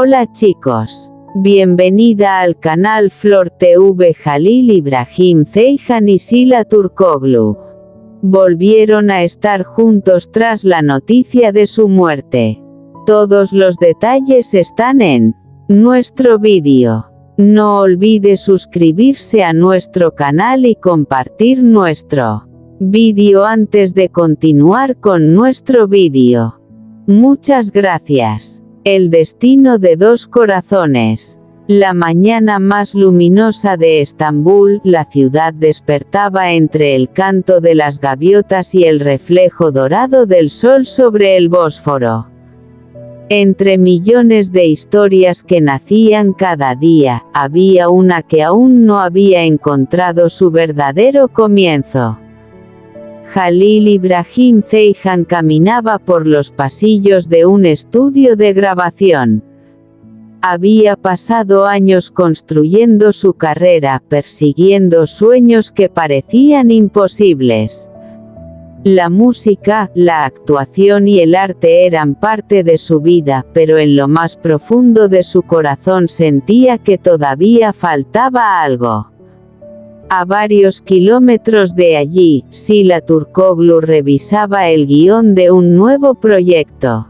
Hola chicos. Bienvenida al canal Flor TV. Halil İbrahim Ceyhan y Sila Turkoglu volvieron a estar juntos tras la noticia de su muerte. Todos los detalles están en nuestro vídeo. No olvide suscribirse a nuestro canal y compartir nuestro vídeo antes de continuar con nuestro vídeo. Muchas gracias. El destino de dos corazones. La mañana más luminosa de Estambul, la ciudad despertaba entre el canto de las gaviotas y el reflejo dorado del sol sobre el Bósforo. Entre millones de historias que nacían cada día, había una que aún no había encontrado su verdadero comienzo. Halil İbrahim Ceyhan caminaba por los pasillos de un estudio de grabación. Había pasado años construyendo su carrera, persiguiendo sueños que parecían imposibles. La música, la actuación y el arte eran parte de su vida, pero en lo más profundo de su corazón sentía que todavía faltaba algo. A varios kilómetros de allí, Sila Turkoglu revisaba el guión de un nuevo proyecto.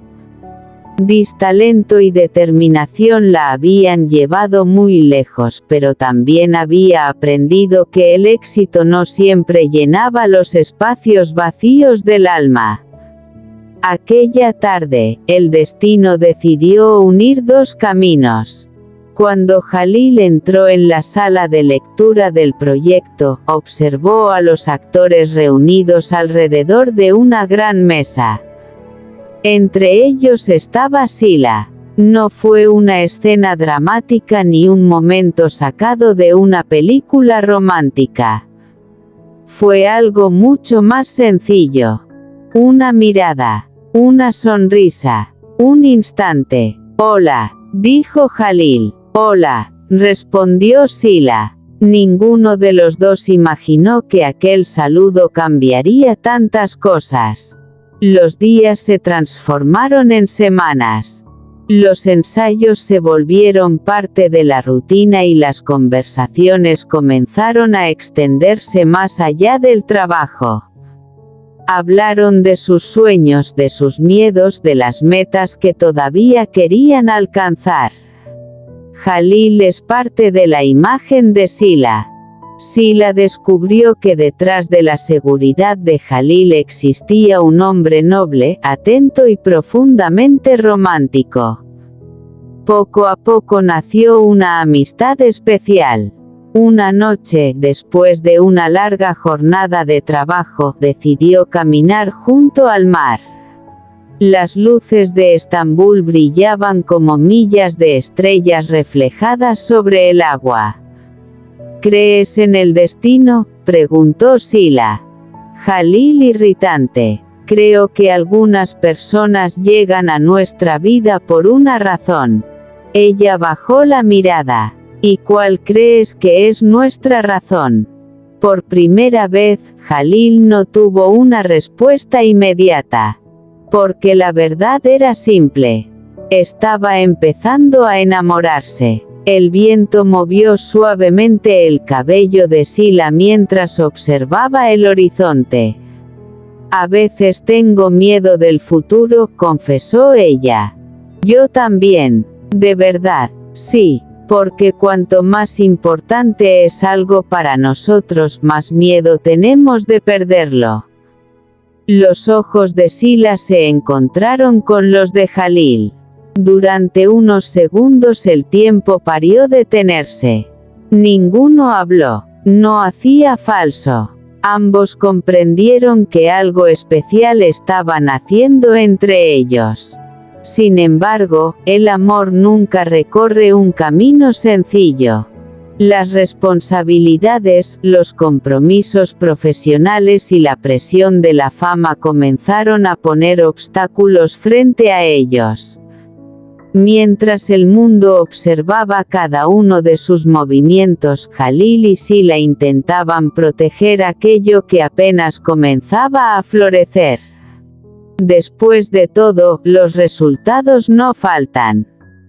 Talento y determinación la habían llevado muy lejos, pero también había aprendido que el éxito no siempre llenaba los espacios vacíos del alma. Aquella tarde, el destino decidió unir dos caminos. Cuando Halil entró en la sala de lectura del proyecto, observó a los actores reunidos alrededor de una gran mesa. Entre ellos estaba Sila. No fue una escena dramática ni un momento sacado de una película romántica. Fue algo mucho más sencillo. Una mirada, una sonrisa, un instante. «Hola», dijo Halil. «Hola», respondió Sila. Ninguno de los dos imaginó que aquel saludo cambiaría tantas cosas. Los días se transformaron en semanas. Los ensayos se volvieron parte de la rutina y las conversaciones comenzaron a extenderse más allá del trabajo. Hablaron de sus sueños, de sus miedos, de las metas que todavía querían alcanzar. Halil es parte de la imagen de Sila. Sila descubrió que detrás de la seguridad de Halil existía un hombre noble, atento y profundamente romántico. Poco a poco nació una amistad especial. Una noche, después de una larga jornada de trabajo, decidió caminar junto al mar. Las luces de Estambul brillaban como millas de estrellas reflejadas sobre el agua. «¿Crees en el destino?», preguntó Sila. Halil irritante. «Creo que algunas personas llegan a nuestra vida por una razón». Ella bajó la mirada. «¿Y cuál crees que es nuestra razón?». Por primera vez, Halil no tuvo una respuesta inmediata. Porque la verdad era simple. Estaba empezando a enamorarse. El viento movió suavemente el cabello de Sila mientras observaba el horizonte. «A veces tengo miedo del futuro», confesó ella. «Yo también. De verdad, sí. Porque cuanto más importante es algo para nosotros, más miedo tenemos de perderlo». Los ojos de Sila se encontraron con los de Halil. Durante unos segundos el tiempo pareció detenerse. Ninguno habló. No hacía falso. Ambos comprendieron que algo especial estaba naciendo entre ellos. Sin embargo, el amor nunca recorre un camino sencillo. Las responsabilidades, los compromisos profesionales y la presión de la fama comenzaron a poner obstáculos frente a ellos. Mientras el mundo observaba cada uno de sus movimientos, Halil y Sila intentaban proteger aquello que apenas comenzaba a florecer. Después de todo, los resultados no faltan.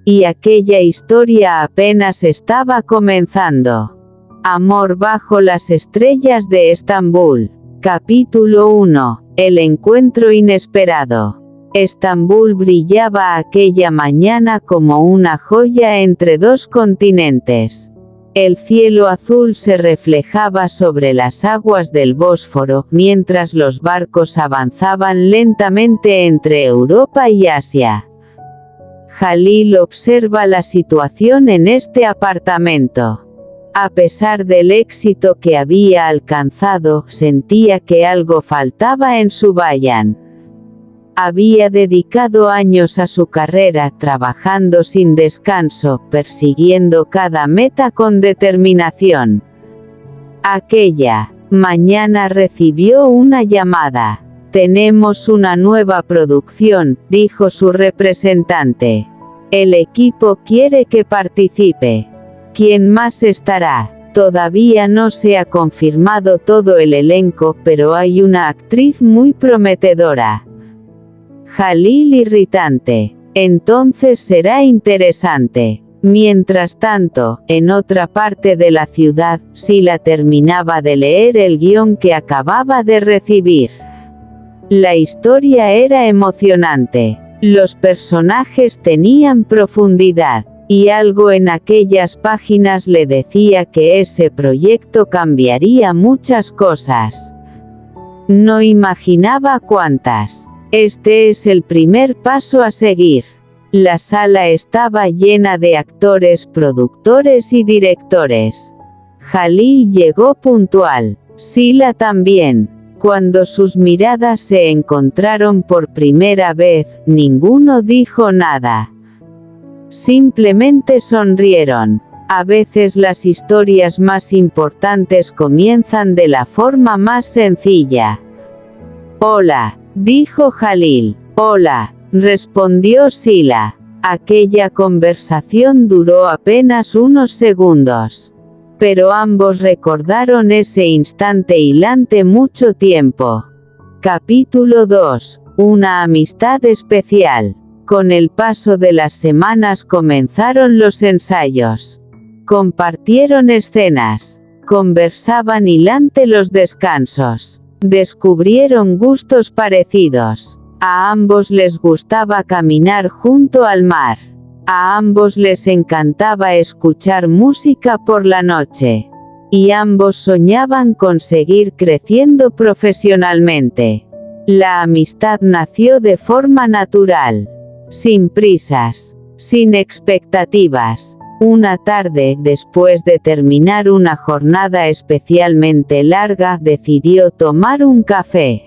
y aquella historia apenas estaba comenzando. Amor bajo las estrellas de Estambul. Capítulo 1. El encuentro inesperado. Estambul brillaba aquella mañana como una joya entre dos continentes. El cielo azul se reflejaba sobre las aguas del Bósforo, mientras los barcos avanzaban lentamente entre Europa y Asia. Jalil observa la situación en este apartamento. A pesar del éxito que había alcanzado, sentía que algo faltaba en su Bayan. Había dedicado años a su carrera, trabajando sin descanso, persiguiendo cada meta con determinación. Aquella mañana recibió una llamada. «Tenemos una nueva producción», dijo su representante. «El equipo quiere que participe». «¿Quién más estará?» Todavía no se ha confirmado todo el elenco, pero hay una actriz muy prometedora. Jalil irritante. Entonces será interesante. Mientras tanto, en otra parte de la ciudad, Sila terminaba de leer el guión que acababa de recibir. La historia era emocionante. Los personajes tenían profundidad, y algo en aquellas páginas le decía que ese proyecto cambiaría muchas cosas. No imaginaba cuántas. Este es el primer paso a seguir. La sala estaba llena de actores, productores y directores. Jalil llegó puntual. Sila también. Cuando sus miradas se encontraron por primera vez, ninguno dijo nada. Simplemente sonrieron. A veces las historias más importantes comienzan de la forma más sencilla. «Hola», dijo Jalil. «Hola», respondió Sila. Aquella conversación duró apenas unos segundos. Pero ambos recordaron ese instante hilante mucho tiempo. Capítulo 2. Una amistad especial. Con el paso de las semanas comenzaron los ensayos. Compartieron escenas. Conversaban hilante los descansos. Descubrieron gustos parecidos. A ambos les gustaba caminar junto al mar. A ambos les encantaba escuchar música por la noche. Y ambos soñaban con seguir creciendo profesionalmente. La amistad nació de forma natural. Sin prisas. Sin expectativas. Una tarde, después de terminar una jornada especialmente larga, decidió tomar un café.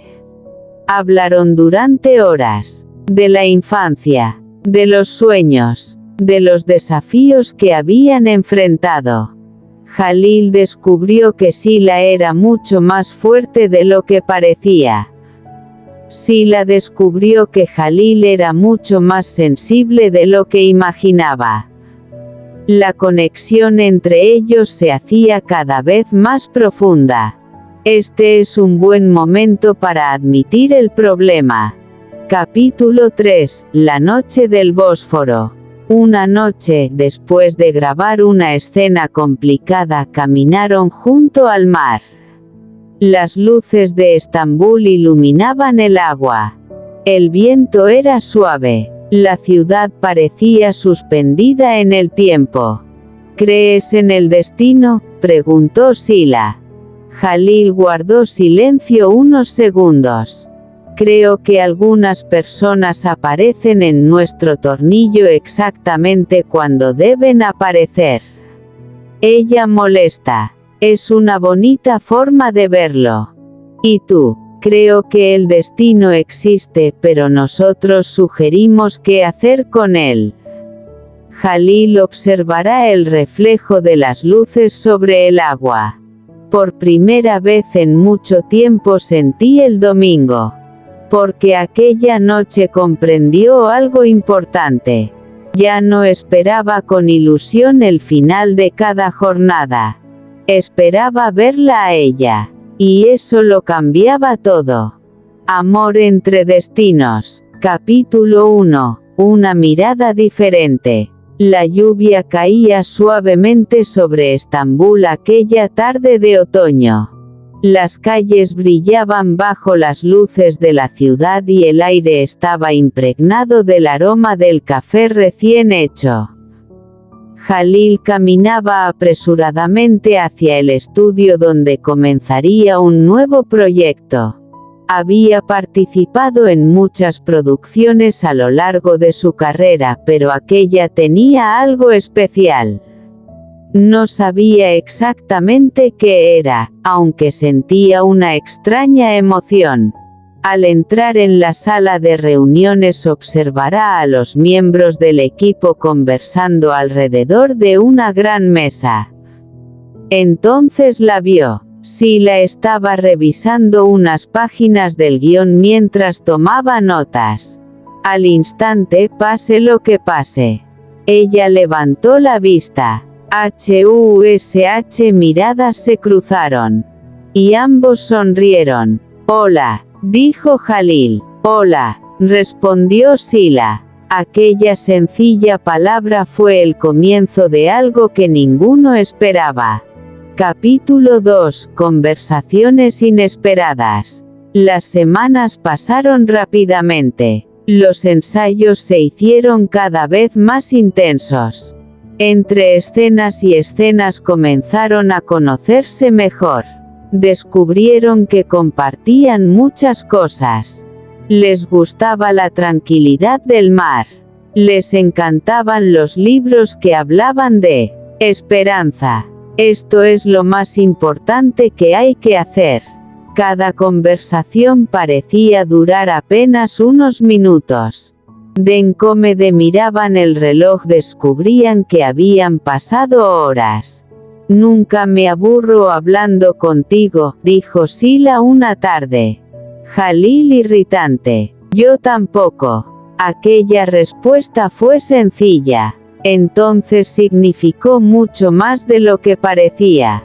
Hablaron durante horas. De la infancia. De los sueños. De los desafíos que habían enfrentado. Jalil descubrió que Sila era mucho más fuerte de lo que parecía. Sila descubrió que Jalil era mucho más sensible de lo que imaginaba. La conexión entre ellos se hacía cada vez más profunda. Este es un buen momento para admitir el problema. Capítulo 3. La noche del Bósforo. Una noche, después de grabar una escena complicada, caminaron junto al mar. Las luces de Estambul iluminaban el agua. El viento era suave. La ciudad parecía suspendida en el tiempo. ¿Crees en el destino?, preguntó Sila. Jalil guardó silencio unos segundos. Creo que algunas personas aparecen en nuestro tornillo exactamente cuando deben aparecer. Ella molesta. Es una bonita forma de verlo. ¿Y tú? Creo que el destino existe, pero nosotros sugerimos qué hacer con él. Jalil observará el reflejo de las luces sobre el agua. Por primera vez en mucho tiempo sentí el domingo. Porque aquella noche comprendió algo importante. Ya no esperaba con ilusión el final de cada jornada. Esperaba verla a ella. Y eso lo cambiaba todo. Amor entre destinos. Capítulo 1. Una mirada diferente. La lluvia caía suavemente sobre Estambul aquella tarde de otoño. Las calles brillaban bajo las luces de la ciudad y el aire estaba impregnado del aroma del café recién hecho. Jalil caminaba apresuradamente hacia el estudio donde comenzaría un nuevo proyecto. Había participado en muchas producciones a lo largo de su carrera, pero aquella tenía algo especial. No sabía exactamente qué era, aunque sentía una extraña emoción. Al entrar en la sala de reuniones observará a los miembros del equipo conversando alrededor de una gran mesa. Entonces la vio. Sila estaba revisando unas páginas del guión mientras tomaba notas. Al instante, pase lo que pase. Ella levantó la vista. Miradas se cruzaron. Y ambos sonrieron. Hola, dijo Jalil. Hola, respondió Sila. Aquella sencilla palabra fue el comienzo de algo que ninguno esperaba. Capítulo 2. Conversaciones inesperadas. Las semanas pasaron rápidamente. Los ensayos se hicieron cada vez más intensos. Entre escenas y escenas comenzaron a conocerse mejor. Descubrieron que compartían muchas cosas. Les gustaba la tranquilidad del mar. Les encantaban los libros que hablaban de esperanza. Esto es lo más importante que hay que hacer. Cada conversación parecía durar apenas unos minutos. De incómodo miraban el reloj, descubrían que habían pasado horas. Nunca me aburro hablando contigo, dijo Sila una tarde. Jalil irritante. Yo tampoco. Aquella respuesta fue sencilla. Entonces significó mucho más de lo que parecía.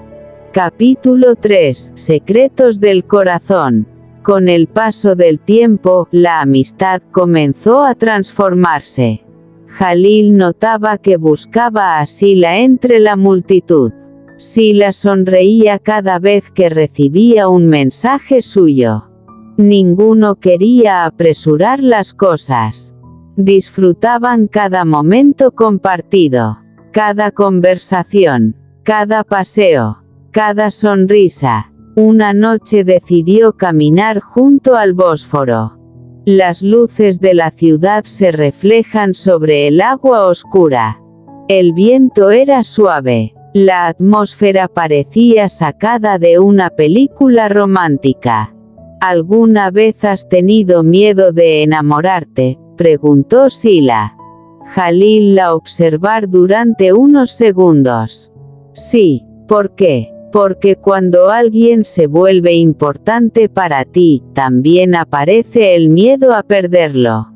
Capítulo 3. Secretos del corazón. Con el paso del tiempo, la amistad comenzó a transformarse. Jalil notaba que buscaba a Sila entre la multitud. Sila sonreía cada vez que recibía un mensaje suyo. Ninguno quería apresurar las cosas. Disfrutaban cada momento compartido, cada conversación, cada paseo, cada sonrisa. Una noche decidió caminar junto al Bósforo. Las luces de la ciudad se reflejan sobre el agua oscura. El viento era suave. La atmósfera parecía sacada de una película romántica. ¿Alguna vez has tenido miedo de enamorarte?, preguntó Sila. Jalil la observar durante unos segundos. Sí, ¿por qué? Porque cuando alguien se vuelve importante para ti, también aparece el miedo a perderlo.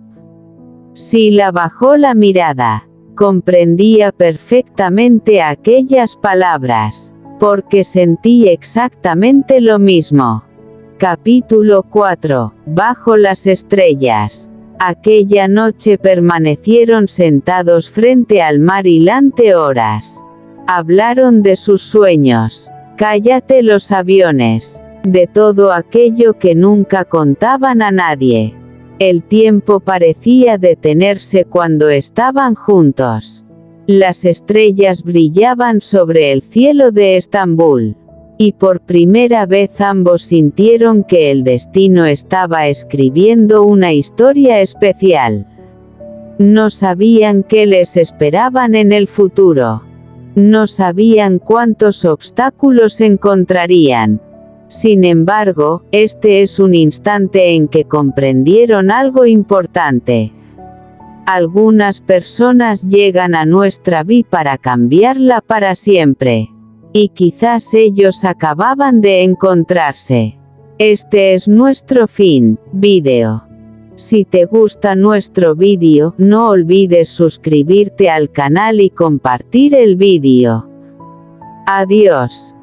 Sila bajó la mirada. Comprendía perfectamente aquellas palabras, porque sentí exactamente lo mismo. Capítulo 4. Bajo las estrellas. Aquella noche permanecieron sentados frente al mar hilante horas. Hablaron de sus sueños. Cállate los aviones. De todo aquello que nunca contaban a nadie. El tiempo parecía detenerse cuando estaban juntos. Las estrellas brillaban sobre el cielo de Estambul. Y por primera vez ambos sintieron que el destino estaba escribiendo una historia especial. No sabían qué les esperaban en el futuro. No sabían cuántos obstáculos encontrarían. Sin embargo, este es un instante en que comprendieron algo importante. Algunas personas llegan a nuestra vida para cambiarla para siempre. Y quizás ellos acababan de encontrarse. Este es nuestro fin, vídeo. Si te gusta nuestro vídeo, no olvides suscribirte al canal y compartir el vídeo. Adiós.